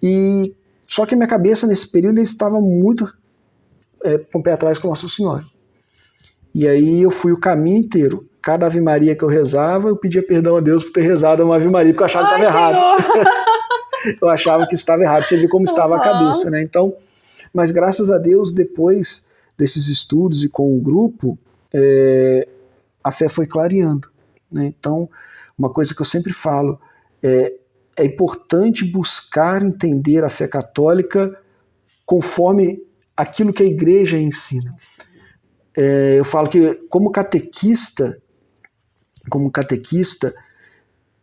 E só que a minha cabeça nesse período estava muito com o pé atrás com Nossa Senhora. E aí eu fui o caminho inteiro. Cada Ave Maria que eu rezava, eu pedia perdão a Deus por ter rezado uma Ave Maria, porque eu achava que estava errado. Eu achava que estava errado, pra você ver como estava a cabeça, né? Então, mas graças a Deus, depois desses estudos e com o grupo, a fé foi clareando, né? Então, uma coisa que eu sempre falo, é importante buscar entender a fé católica conforme aquilo que a igreja ensina. Eu falo que como catequista,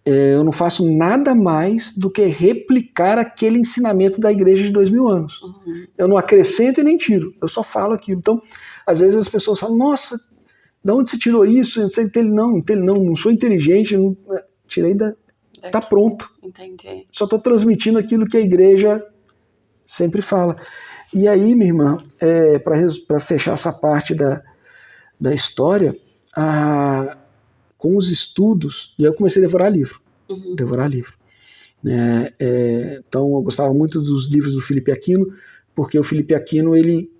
eu não faço nada mais do que replicar aquele ensinamento da igreja de 2000 anos. Uhum. Eu não acrescento e nem tiro, eu só falo aquilo. Então, às vezes as pessoas falam, nossa, de onde você tirou isso? Não sou inteligente, não, tirei tá pronto. Entendi. Só estou transmitindo aquilo que a igreja sempre fala. E aí, minha irmã, para fechar essa parte da história, com os estudos, e aí eu comecei a devorar livro. Uhum. Então eu gostava muito dos livros do Felipe Aquino, porque o Felipe Aquino ele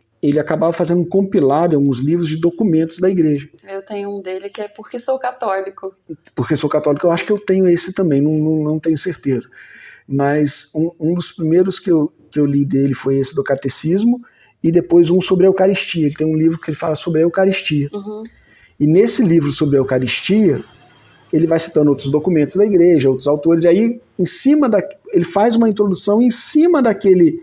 acabava fazendo um compilado em alguns livros de documentos da igreja. Eu tenho um dele que é Porque Sou Católico. Porque Sou Católico, eu acho que eu tenho esse também, não tenho certeza. Mas um dos primeiros que eu li dele foi esse do Catecismo, e depois um sobre a Eucaristia. Ele tem um livro que ele fala sobre a Eucaristia. Uhum. E nesse livro sobre a Eucaristia, ele vai citando outros documentos da igreja, outros autores, e aí ele faz uma introdução em cima daquele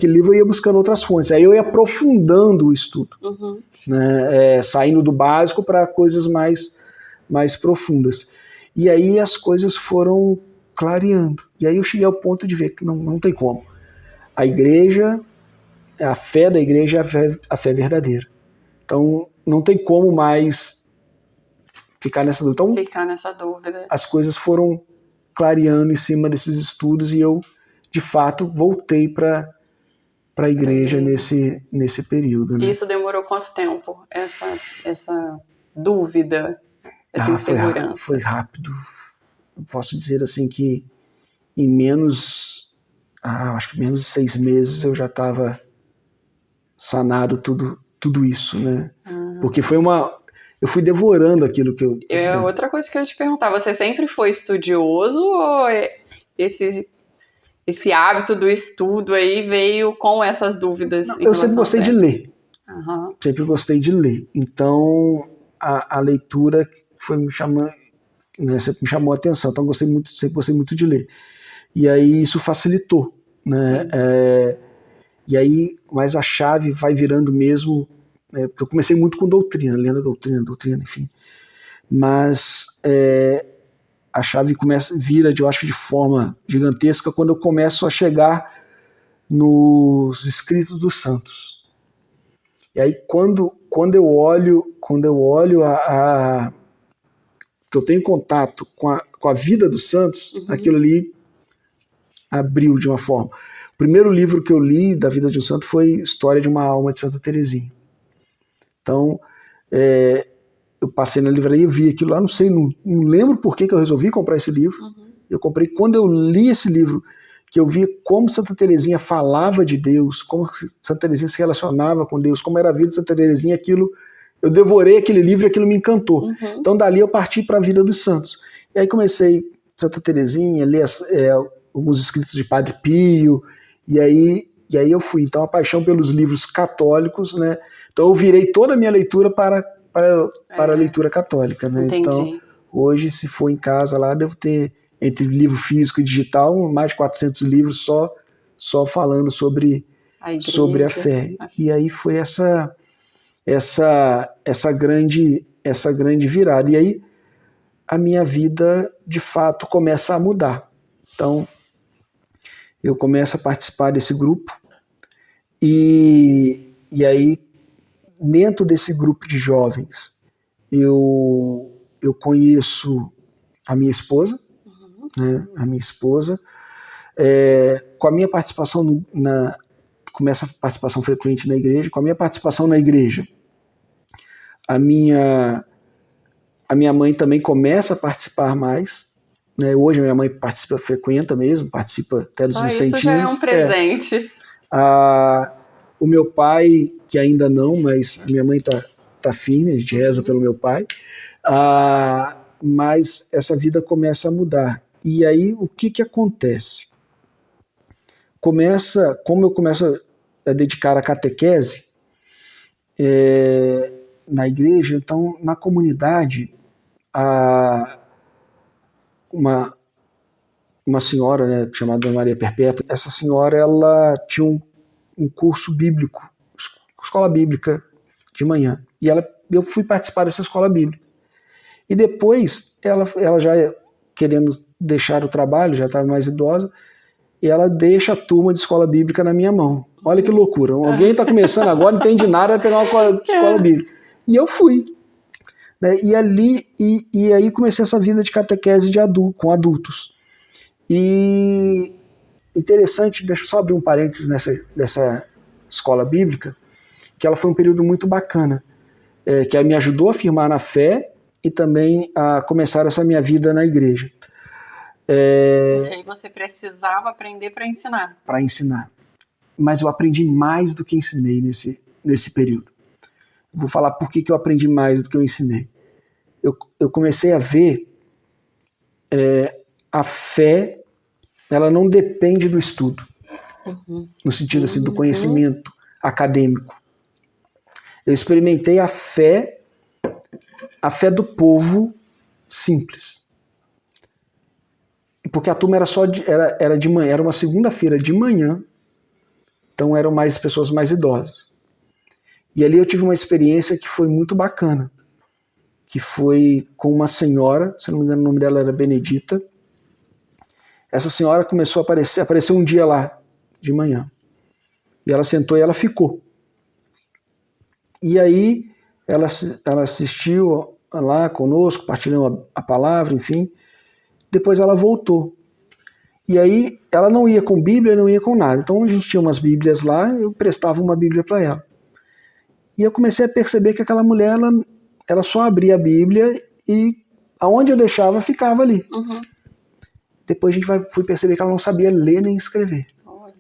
livro, eu ia buscando outras fontes. Aí eu ia aprofundando o estudo, uhum. né, saindo do básico para coisas mais profundas. E aí as coisas foram clareando. E aí eu cheguei ao ponto de ver que não tem como. A igreja, a fé da igreja é a fé verdadeira. Então não tem como mais ficar nessa dúvida. As coisas foram clareando em cima desses estudos e eu, de fato, voltei para a igreja nesse período. Né? E isso demorou quanto tempo, essa dúvida, essa insegurança? Foi rápido. Eu posso dizer assim que em menos de 6 meses eu já estava sanado tudo isso, né? Porque eu fui devorando aquilo que eu... Outra coisa que eu ia te perguntar, você sempre foi estudioso ou esse hábito do estudo aí veio com essas dúvidas? Eu sempre gostei de ler. Uhum. Sempre gostei de ler. Então, a leitura foi me chamando, né, sempre me chamou a atenção. Então, sempre gostei muito de ler. E aí, isso facilitou, né? E aí, mas a chave vai virando mesmo, porque eu comecei muito com doutrina, lendo doutrina, enfim. Mas a chave vira, eu acho, de forma gigantesca quando eu começo a chegar nos escritos dos santos. E aí quando eu olho que eu tenho contato com a vida dos santos, uhum. Aquilo ali abriu de uma forma. O primeiro livro que eu li da vida de um santo foi História de uma Alma de Santa Teresinha. Então, eu passei na livraria e vi aquilo lá, não lembro por que eu resolvi comprar esse livro. Uhum. Eu comprei quando eu li esse livro, que eu vi como Santa Teresinha falava de Deus, como Santa Teresinha se relacionava com Deus, como era a vida de Santa Teresinha, eu devorei aquele livro e aquilo me encantou. Uhum. Então dali eu parti para a vida dos santos. E aí comecei Santa Teresinha, ler alguns escritos de Padre Pio, e aí eu fui. Então a paixão pelos livros católicos, né? Então eu virei toda a minha leitura para a leitura católica, né? Entendi. Então hoje, se for em casa lá, devo ter, entre livro físico e digital, mais de 400 livros só falando sobre a fé. E aí foi essa grande virada. E aí a minha vida, de fato, começa a mudar. Então, eu começo a participar desse grupo e aí, dentro desse grupo de jovens, eu conheço a minha esposa, uhum. Né, com a minha participação começa a participação frequente na igreja, com a minha participação na igreja, a minha mãe também começa a participar mais, né? Hoje minha mãe frequenta mesmo, participa até dos vicentinos. Isso já é um presente. O meu pai, que ainda não, mas a minha mãe tá firme, a gente reza pelo meu pai. Mas essa vida começa a mudar. E aí, o que acontece? Como eu começo a dedicar a catequese na igreja, então, na comunidade, uma senhora, né, chamada Maria Perpétua, essa senhora, ela tinha um curso bíblico, escola bíblica de manhã, e eu fui participar dessa escola bíblica. E depois, ela já querendo deixar o trabalho, já estava mais idosa, e ela deixa a turma de escola bíblica na minha mão. Olha que loucura. Alguém está começando agora, não entende nada, vai pegar uma escola bíblica. E eu fui. Né? E aí comecei essa vida de catequese com adultos. E interessante, deixa eu só abrir um parênteses nessa escola bíblica, que ela foi um período muito bacana, que me ajudou a firmar na fé e também a começar essa minha vida na igreja. Porque aí você precisava aprender para ensinar. Para ensinar. Mas eu aprendi mais do que ensinei nesse período. Vou falar por que eu aprendi mais do que eu ensinei. Eu comecei a ver a fé, ela não depende do estudo, no sentido assim, do conhecimento acadêmico. Eu experimentei a fé do povo simples. Porque a turma era de manhã, era uma segunda-feira de manhã, então eram mais pessoas mais idosas. E ali eu tive uma experiência que foi muito bacana, que foi com uma senhora, se não me engano o nome dela era Benedita. Essa senhora começou a apareceu um dia lá, de manhã. E ela sentou e ela ficou. E aí ela assistiu lá conosco, partilhou a palavra, enfim. Depois ela voltou. E aí ela não ia com Bíblia, não ia com nada. Então a gente tinha umas Bíblias lá, eu prestava uma Bíblia para ela. E eu comecei a perceber que aquela mulher, ela só abria a Bíblia e aonde eu deixava, ficava ali. Depois a gente fui perceber que ela não sabia ler nem escrever. Olha.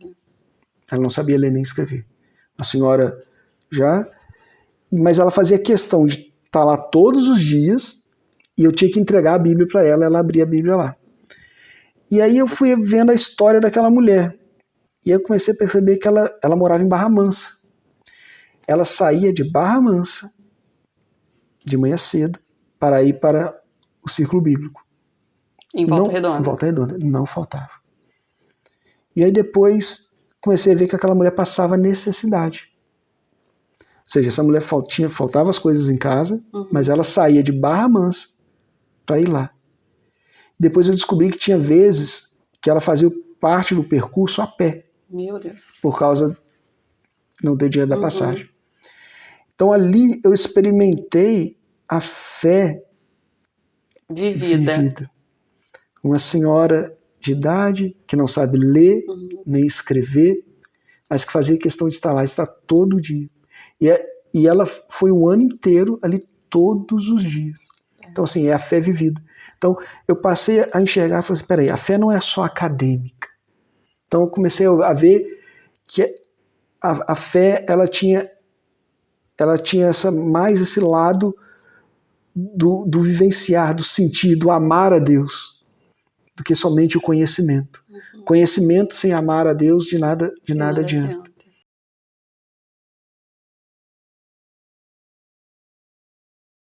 Ela não sabia ler nem escrever. A senhora já... Mas ela fazia questão de estar lá todos os dias e eu tinha que entregar a Bíblia para ela abria a Bíblia lá. E aí eu fui vendo a história daquela mulher. E eu comecei a perceber que ela morava em Barra Mansa. Ela saía de Barra Mansa, de manhã cedo, para ir para o Círculo Bíblico. Em Volta Redonda? Em Volta Redonda, não faltava. E aí depois comecei a ver que aquela mulher passava necessidade. Ou seja, essa mulher faltava as coisas em casa, mas ela saía de Barra Mansa para ir lá. Depois eu descobri que tinha vezes que ela fazia parte do percurso a pé. Meu Deus. Por causa de não ter dinheiro da passagem. Então ali eu experimentei a fé vivida. Uma senhora de idade que não sabe ler nem escrever, mas que fazia questão de estar lá, estar todo dia. E ela foi o ano inteiro ali todos os dias. Então assim, é a fé vivida. Então eu passei a enxergar e falei assim, peraí, a fé não é só acadêmica. Então eu comecei a ver que a fé ela tinha mais esse lado do vivenciar, do sentir, do amar a Deus, do que somente o conhecimento. Conhecimento sem amar a Deus de nada adianta.